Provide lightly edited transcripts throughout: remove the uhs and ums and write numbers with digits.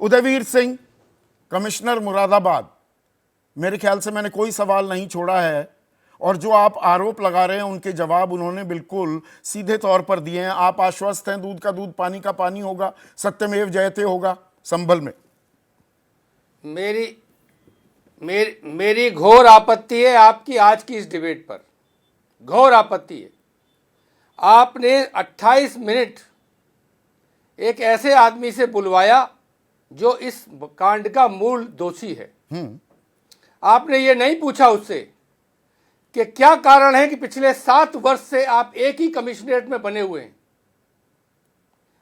Udayveer Singh, commissioner Moradabad, मेरे ख्याल से मैंने कोई सवाल नहीं छोड़ा है और जो आप आरोप लगा रहे हैं उनके जवाब उन्होंने बिल्कुल सीधे तौर पर दिए हैं। आप आश्वस्त हैं दूध का दूध पानी का पानी होगा, सत्यमेव जयते होगा संभल में? मेरी घोर आपत्ति है आपकी आज की इस डिबेट पर, घोर आपत्ति है। आपने 28 मिनट एक ऐसे आदमी से बुलवाया जो इस कांड का मूल दोषी है। आपने ये नहीं पूछा उससे कि क्या कारण है कि पिछले 7 वर्ष से आप एक ही कमिश्नरेट में बने हुए हैं।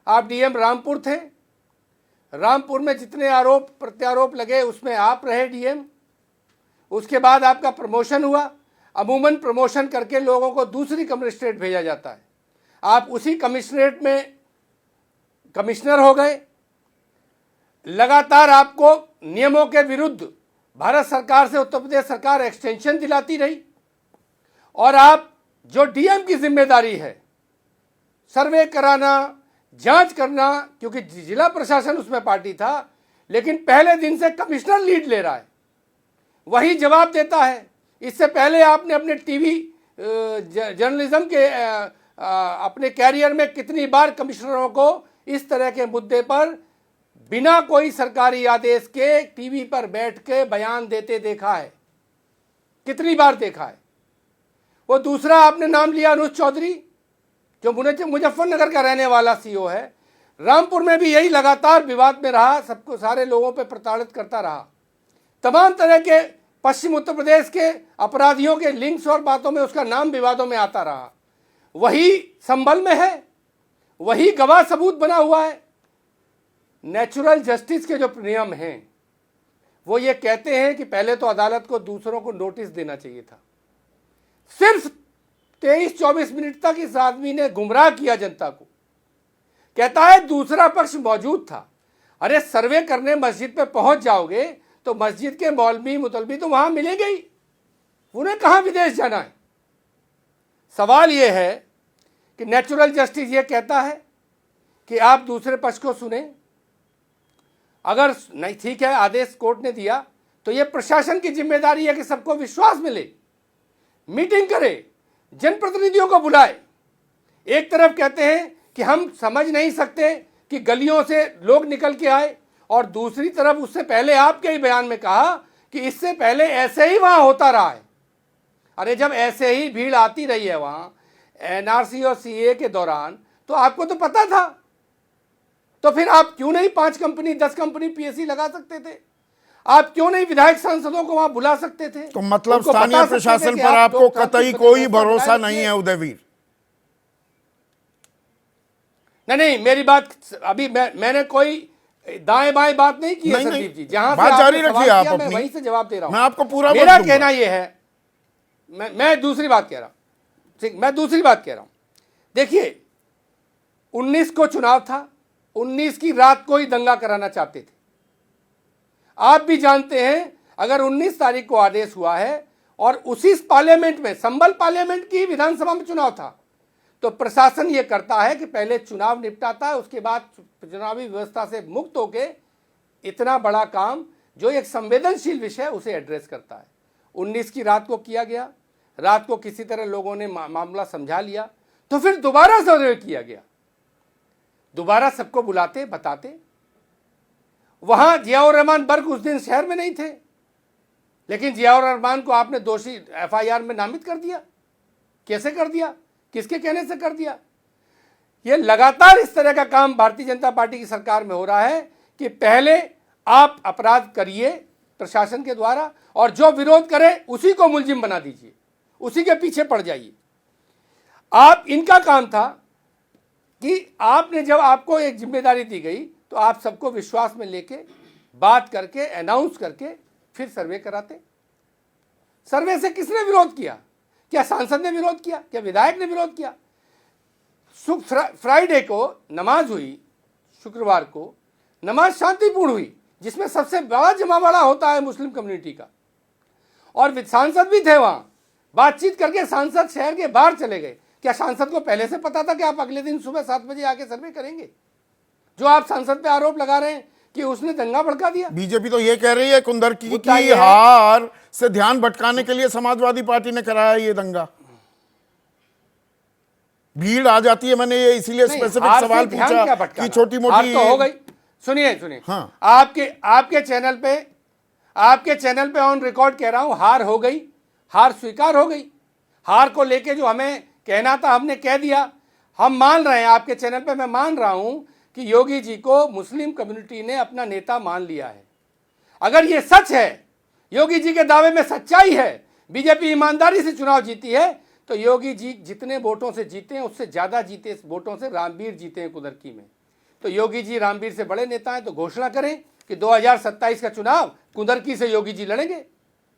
आप डीएम रामपुर थे, रामपुर में जितने आरोप प्रत्यारोप लगे उसमें आप रहे डीएम। उसके बाद आपका प्रमोशन हुआ। अमूमन प्रमोशन करके लोगों को दूसरी कमिश्नरेट भेजा जाता है। आप उसी कमिश्नरेट में कमिश्नर हो गए। लगातार आपको नियमों के विरुद्ध भारत सरकार से उत्तर प्रदेश सरकार एक्सटेंशन दिलाती रही और आप जो डीएम की जिम्मेदारी है सर्वे कराना, जांच करना, क्योंकि जिला प्रशासन उसमें पार्टी था, लेकिन पहले दिन से कमिश्नर लीड ले रहा है, वही जवाब देता है। इससे पहले आपने अपने टीवी जर्नलिज्म के अपने कैरियर में कितनी बार कमिश्नरों को इस तरह के मुद्दे पर बिना कोई सरकारी आदेश के टीवी पर बैठ के बयान देते देखा है, कितनी बार देखा है। वो दूसरा आपने नाम लिया अनुज चौधरी, जो मुजफ्फरनगर का रहने वाला सीओ है। रामपुर में भी यही लगातार विवाद में रहा, सबको सारे लोगों पे प्रताड़ित करता रहा। तमाम तरह के पश्चिम उत्तर प्रदेश के अपराधियों के लिंक्स और बातों में उसका नाम विवादों में आता रहा। वही संभल में है, वही गवाह सबूत बना हुआ है। नेचुरल जस्टिस के जो नियम हैं वो ये कहते हैं कि पहले तो अदालत को दूसरों को नोटिस देना चाहिए था। सिर्फ 23-24 मिनट तक इस आदमी ने गुमराह किया जनता को। कहता है दूसरा पक्ष मौजूद था। अरे सर्वे करने मस्जिद पे पहुंच जाओगे तो मस्जिद के मौलवी मुतलबी तो वहां मिलेंगे ही, उन्हें कहां विदेश जाना है। सवाल यह है कि नेचुरल जस्टिस ये कहता है कि आप दूसरे पक्ष को सुने। अगर नहीं, ठीक है, आदेश कोर्ट ने दिया तो यह प्रशासन की जिम्मेदारी है कि सबको विश्वास मिले, मीटिंग करे, जनप्रतिनिधियों को बुलाए। एक तरफ कहते हैं कि हम समझ नहीं सकते कि गलियों से लोग निकल के आए, और दूसरी तरफ उससे पहले आपके ही बयान में कहा कि इससे पहले ऐसे ही वहां होता रहा है। अरे जब ऐसे ही भीड़ आती रही है वहां एनआरसी और सीए के दौरान, तो आपको तो पता था, तो फिर आप क्यों नहीं 5 कंपनी 10 कंपनी पीएससी लगा सकते थे? आप क्यों नहीं विधायक सांसदों को वहां बुला सकते थे? तो मतलब स्थानीय प्रशासन पर आपको कतई कोई भरोसा नहीं है उदयवीर? नहीं, मेरी बात अभी मैंने कोई दाएं बाएं बात नहीं की है संदीप जी। जहां बात जारी रखिए आप अपनी, मैं वहीं से जवाब दे रहा हूं। मैं आपको पूरा मेरा कहना यह है, मैं दूसरी बात कह रहा हूं। ठीक, मैं दूसरी बात कह रहा हूं। देखिए 19 को चुनाव था, 19 की रात को ही दंगा कराना चाहते थे। आप भी जानते हैं अगर 19 तारीख को आदेश हुआ है और उसी पार्लियामेंट में, संभल पार्लियामेंट की विधानसभा में चुनाव था, तो प्रशासन ये करता है कि पहले चुनाव निपटाता है, उसके बाद चुनावी व्यवस्था से मुक्त होके इतना बड़ा काम जो एक संवेदनशील विषय उसे एड्रेस करता है। 19 की रात को किया गया, रात को किसी तरह लोगों ने मामला समझा लिया, तो फिर दोबारा सर्वे किया गया, दोबारा सबको बुलाते बताते। वहां जियाउर रहमान बर्क उस दिन शहर में नहीं थे, लेकिन जियाउर रहमान को आपने दोषी एफआईआर में नामित कर दिया। कैसे कर दिया? किसके कहने से कर दिया? यह लगातार इस तरह का काम भारतीय जनता पार्टी की सरकार में हो रहा है कि पहले आप अपराध करिए प्रशासन के द्वारा, और जो विरोध करे उसी को मुलजिम बना दीजिए, उसी के पीछे पड़ जाइए। आप इनका काम था कि आपने जब आपको एक जिम्मेदारी दी गई तो आप सबको विश्वास में लेके बात करके अनाउंस करके फिर सर्वे कराते। सर्वे से किसने विरोध किया? क्या सांसद ने विरोध किया? क्या विधायक ने विरोध किया? फ्राइडे को नमाज हुई, शुक्रवार को नमाज शांतिपूर्ण हुई, जिसमें सबसे बड़ा जमावड़ा होता है मुस्लिम कम्युनिटी का, और सांसद भी थे वहां। बातचीत करके सांसद शहर के बाहर चले गए। क्या सांसद को पहले से पता था कि आप अगले दिन सुबह 7 बजे आके सर्वे करेंगे? जो आप सांसद पे आरोप लगा रहे हैं कि उसने दंगा भड़का दिया। बीजेपी तो ये कह रही है कुंदरकी मुद्दा की ये है- हार से ध्यान भटकाने के लिए समाजवादी पार्टी ने कराया ये दंगा। भीड़ आ जाती है, मैंने ये इसीलिए नहीं, स्पेसिफिक हार से सवाल ध्यान पूछा क्या भटकाना? कि छोटी हार मोटी तो हो गई। सुनिए हाँ। आपके चैनल पे ऑन रिकॉर्ड कह रहा हूं, हार हो गई, हार स्वीकार हो गई। हार को लेके जो हमें कहना था हमने कह दिया। हम मान रहे हैं, आपके चैनल पे मैं मान रहा हूं कि योगी जी को मुस्लिम कम्युनिटी ने अपना नेता मान लिया है। अगर ये सच है, योगी जी के दावे में सच्चाई है, बीजेपी ईमानदारी से चुनाव जीती है, तो योगी जी जितने वोटों से जीते हैं उससे ज्यादा जीते इस वोटों से रामवीर जीते हैं कुंदरकी में। तो योगी जी रामवीर से बड़े नेता हैं, तो घोषणा करें कि 2027 का चुनाव कुंदरकी से योगी जी लड़ेंगे।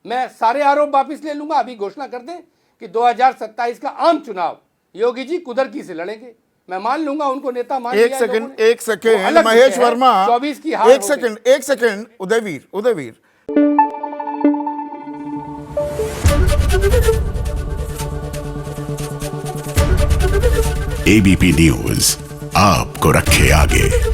मैं सारे आरोप वापिस ले लूंगा, अभी घोषणा कर दें कि 2027 का आम चुनाव योगी जी कुंदरकी से लड़ेंगे। मैं मान लूंगा, उनको नेता मान लिया एक है सेकंड लोगों ने। एक वो सेकंड अलग महेश विषय है, वर्मा 24 की हार एक हो गई। सेकंड उदयवीर एबीपी न्यूज आपको रखे आगे।